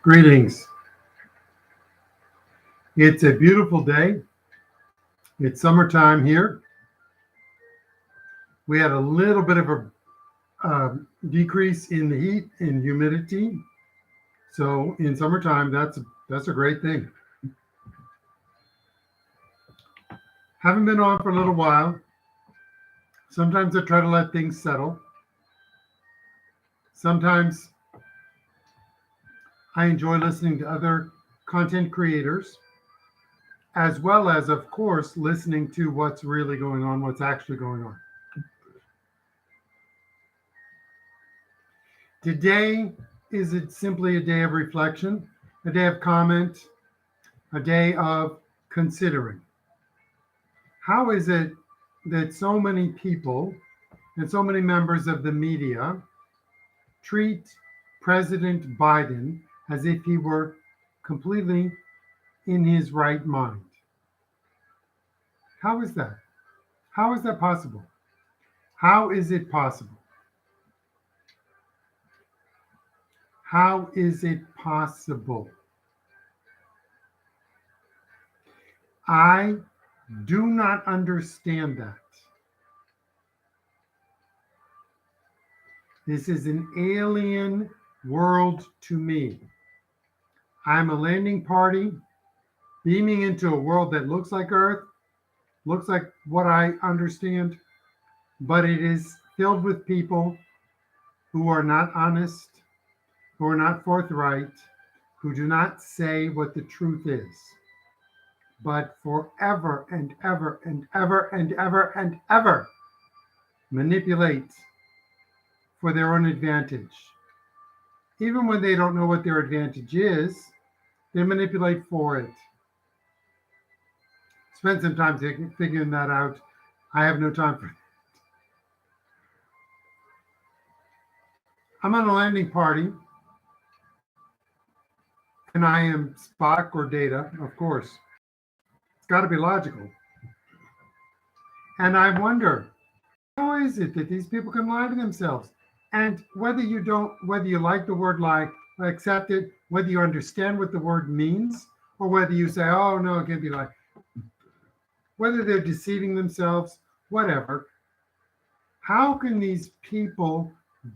Greetings. It's a beautiful day. It's summertime here. We had a little bit of a decrease in the heat and humidity. So in summertime, that's a great thing. Haven't been on for a little while. Sometimes I try to let things settle. Sometimes I enjoy listening to other content creators, as well as, of course, listening to what's really going on, what's actually going on. Today is it simply a day of reflection, a day of comment, a day of considering. How is it that so many people and so many members of the media treat President Biden as if he were completely in his right mind? How is that? How is that possible? How is it possible? How is it possible? I do not understand that. This is an alien world to me. I'm a landing party beaming into a world that looks like Earth, looks like what I understand, but it is filled with people who are not honest, who are not forthright, who do not say what the truth is, but forever and ever and ever and ever and ever manipulate for their own advantage. Even when they don't know what their advantage is, they manipulate for it. Spend some time figuring that out. I have no time for it. I'm on a landing party, and I am Spock or Data, of course. It's got to be logical. And I wonder, how is it that these people can lie to themselves? And whether you like the word lie, accept it, whether you understand what the word means, or whether you say, oh, no, it can't be lie. Whether they're deceiving themselves, whatever. How can these people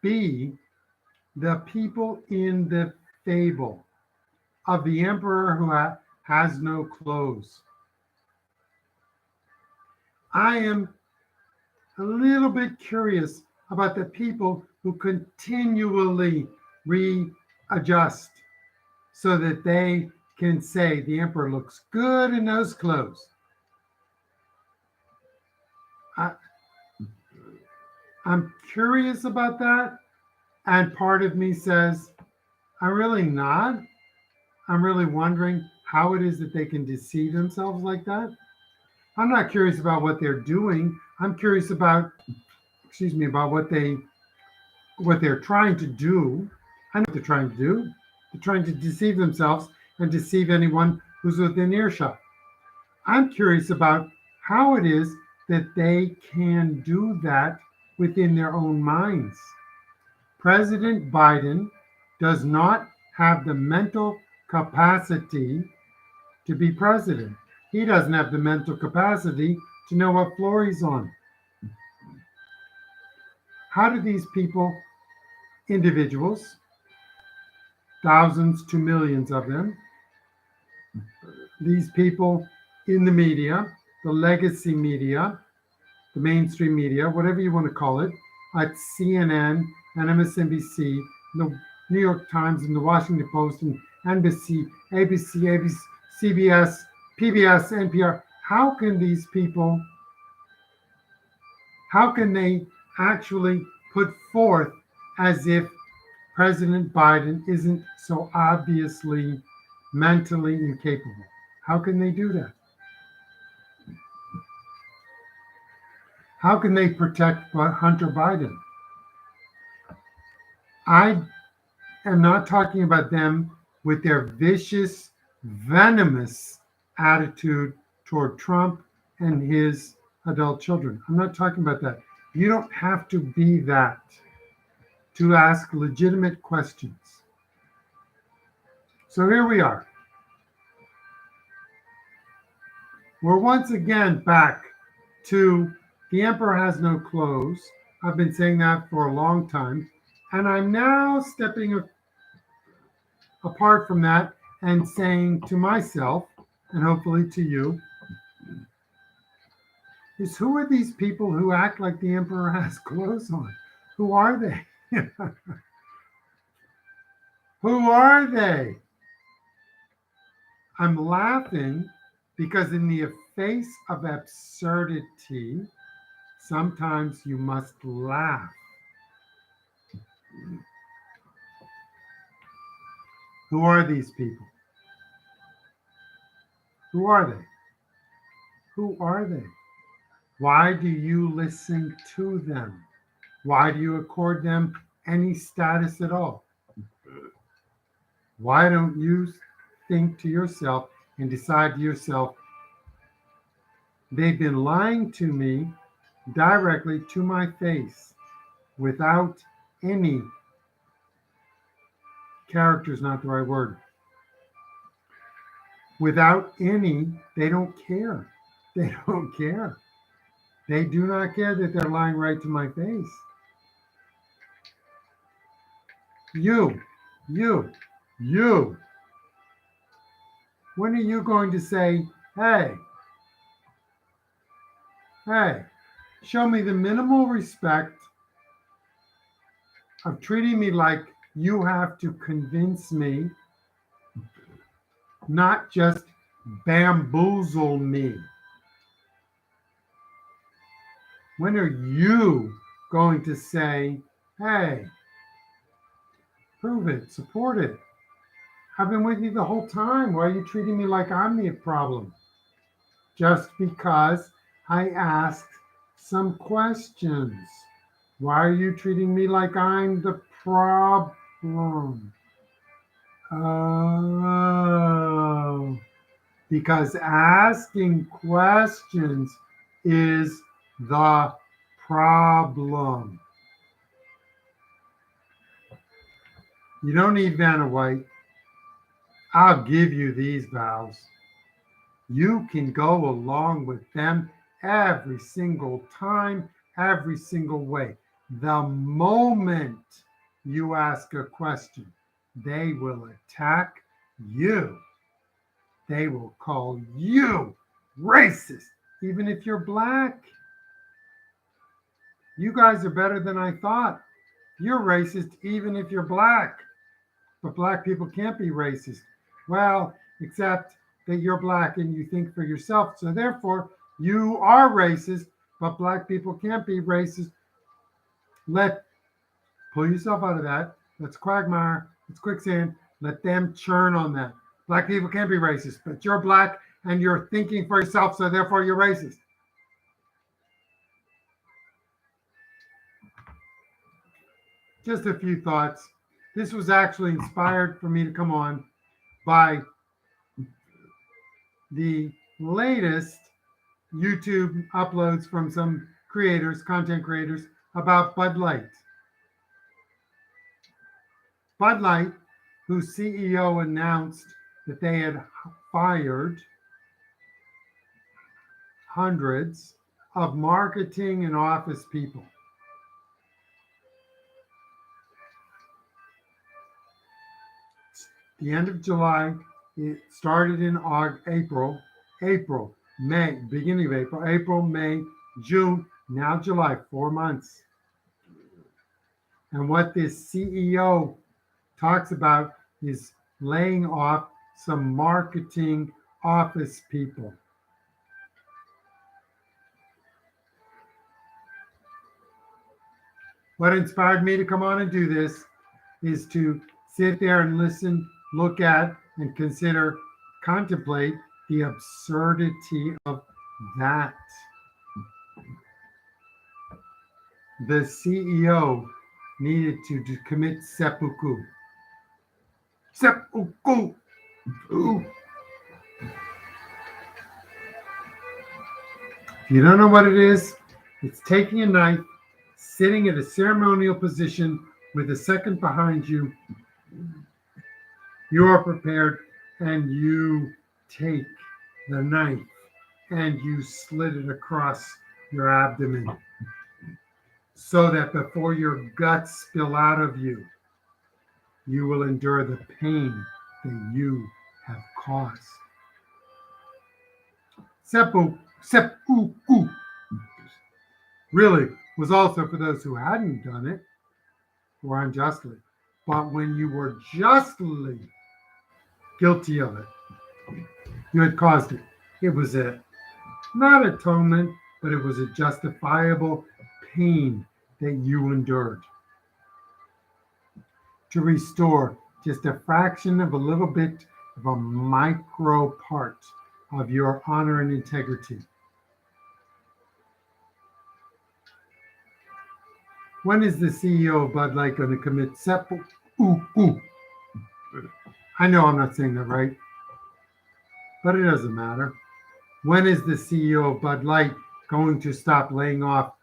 be the people in the fable of the emperor who has no clothes? I am a little bit curious about the people who continually readjust so that they can say the emperor looks good in those clothes. I'm curious about that. And part of me says, I'm really not. I'm really wondering how it is that they can deceive themselves like that. I'm not curious about what they're doing. I'm curious about, about what they're trying to do. I know what they're trying to do. They're trying to deceive themselves and deceive anyone who's within earshot. I'm curious about how it is that they can do that within their own minds. President Biden does not have the mental capacity to be president. He doesn't have the mental capacity to know what floor he's on. How do these people, individuals, thousands to millions of them, these people in the media, the legacy media, the mainstream media, whatever you want to call it, at CNN and MSNBC, the New York Times and the Washington Post and NBC, ABC, CBS, PBS, NPR, how can these people, how can they actually put forth as if President Biden isn't so obviously mentally incapable? How can they do that? How can they protect Hunter Biden? I am not talking about them with their vicious, venomous attitude toward Trump and his adult children. I'm not talking about that. You don't have to be that to ask legitimate questions. So here we are. We're once again back to the emperor has no clothes. I've been saying that for a long time. And I'm now stepping apart from that and saying to myself, and hopefully to you, is who are these people who act like the emperor has clothes on? Who are they? Who are they? I'm laughing because in the face of absurdity, sometimes you must laugh. Who are these people? Who are they? Who are they? Why do you listen to them? Why do you accord them any status at all? Why don't you think to yourself and decide to yourself, they've been lying to me directly to my face without any character is not the right word. Without any, they don't care. They don't care. They do not care that they're lying right to my face. You, you, you. When are you going to say, hey, hey, show me the minimal respect of treating me like you have to convince me, not just bamboozle me? When are you going to say, hey, prove it, support it? I've been with you the whole time. Why are you treating me like I'm the problem? Just because I asked some questions. Why are you treating me like I'm the problem? Oh, because asking questions is the problem. You don't need Vanna White. I'll give you these vows. You can go along with them every single time, every single way. The moment you ask a question, they will attack you. They will call you racist, even if you're black. You guys are better than I thought. You're racist even if you're black. But black people can't be racist. Well, except that you're black and you think for yourself. So therefore, you are racist, but black people can't be racist. Pull yourself out of that. That's quagmire. It's quicksand. Let them churn on that. Black people can't be racist, but you're black and you're thinking for yourself, so therefore you're racist. Just a few thoughts. This was actually inspired for me to come on by the latest YouTube uploads from some creators, content creators, about Bud Light. Bud Light, whose CEO announced that they had fired hundreds of marketing and office people. The end of July, it started in April, May, beginning of April, May, June, now July, 4 months. And what this CEO talks about is laying off some marketing office people. What inspired me to come on and do this is to sit there and listen, look at, and consider, contemplate the absurdity of that. The CEO needed to commit seppuku. Seppuku. Ooh. If you don't know what it is, it's taking a knife, sitting at a ceremonial position with a second behind you, You are prepared and you take the knife and you slit it across your abdomen so that before your guts spill out of you, you will endure the pain that you have caused. Seppuku really was also for those who hadn't done it or unjustly. But when you were justly guilty of it, you had caused it. It was a not atonement, but it was a justifiable pain that you endured to restore just a fraction of a little bit of a micro part of your honor and integrity. When is the CEO of Bud Light going to commit seppuku? I know I'm not saying that right, but it doesn't matter. When is the CEO of Bud Light going to stop laying off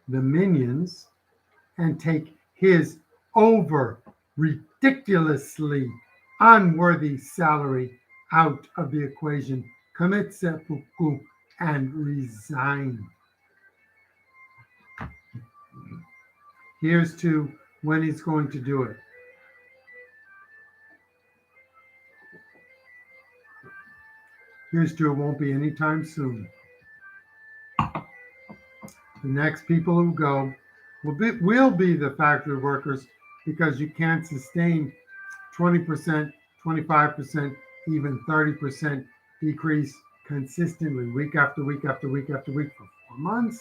the minions and take his over ridiculously unworthy salary out of the equation, commit seppuku, and resign? Here's to when he's going to do it. Here's to it won't be anytime soon. The next people who go will be the factory workers because you can't sustain 20%, 25%, even 30% decrease consistently week after week after week after week for 4 months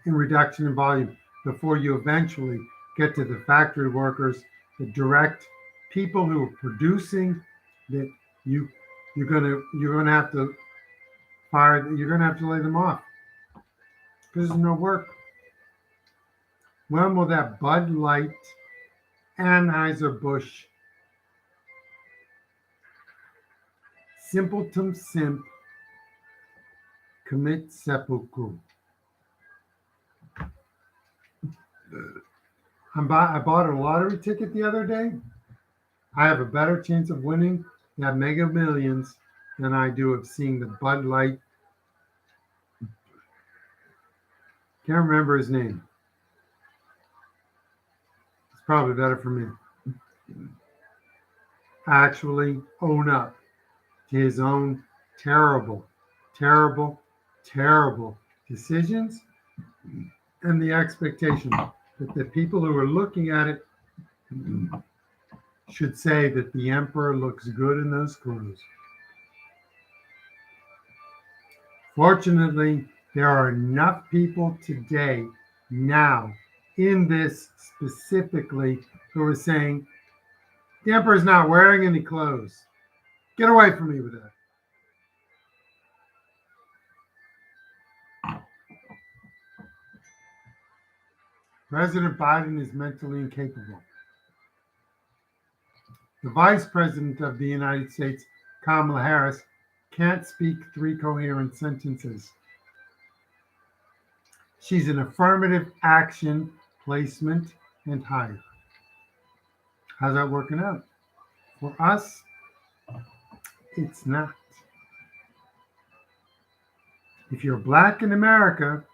in reduction in volume before you eventually get to the factory workers, the direct people who are producing that you're gonna have to fire, you're gonna have to lay them off because there's no work. When will that Bud Light, Anheuser-Busch, simpleton simp commit seppuku? I bought a lottery ticket the other day. I have a better chance of winning that Mega Millions than I do of seeing the Bud Light. Can't remember his name. It's probably better for me. Actually own up to his own terrible, terrible, terrible decisions and the expectation that the people who are looking at it should say that the emperor looks good in those clothes. Fortunately, there are enough people today, now, in this specifically, who are saying, the emperor's not wearing any clothes. Get away from me with that. President Biden is mentally incapable. The Vice President of the United States, Kamala Harris, can't speak 3 coherent sentences. She's an affirmative action placement and hire. How's that working out? For us, it's not. If you're Black in America,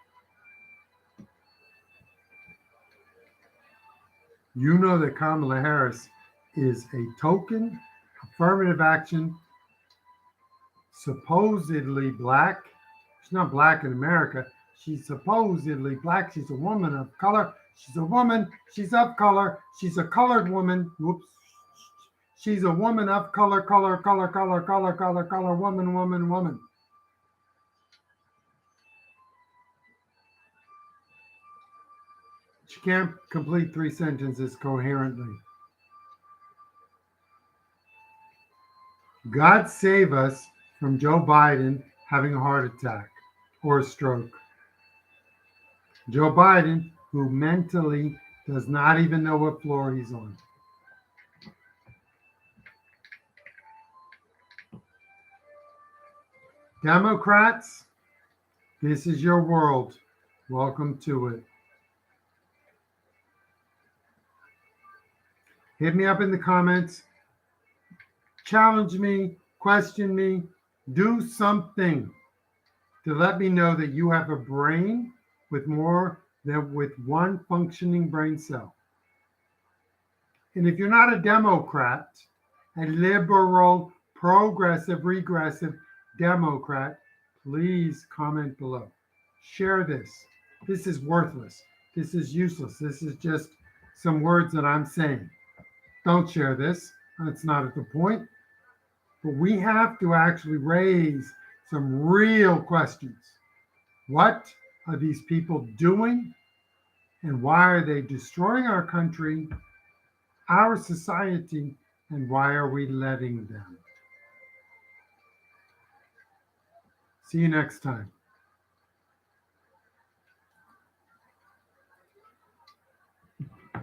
you know that Kamala Harris is a token affirmative action, supposedly Black. She's not Black in America. She's supposedly Black. She's a woman of color. She's a woman. She's of color. She's a colored woman. Whoops. She's a woman of color, woman. She can't complete 3 sentences coherently. God save us from Joe Biden having a heart attack or a stroke. Joe Biden, who mentally does not even know what floor he's on. Democrats, this is your world. Welcome to it. Hit me up in the comments. challenge me, question me, do something to let me know that you have a brain with more than with one functioning brain cell. And if you're not a Democrat, a liberal, progressive, regressive Democrat, please comment below. Share this. This is worthless. This is useless. This is just some words that I'm saying. Don't share this. That's not at the point. But we have to actually raise some real questions. What are these people doing? And why are they destroying our country, our society, and why are we letting them? See you next time.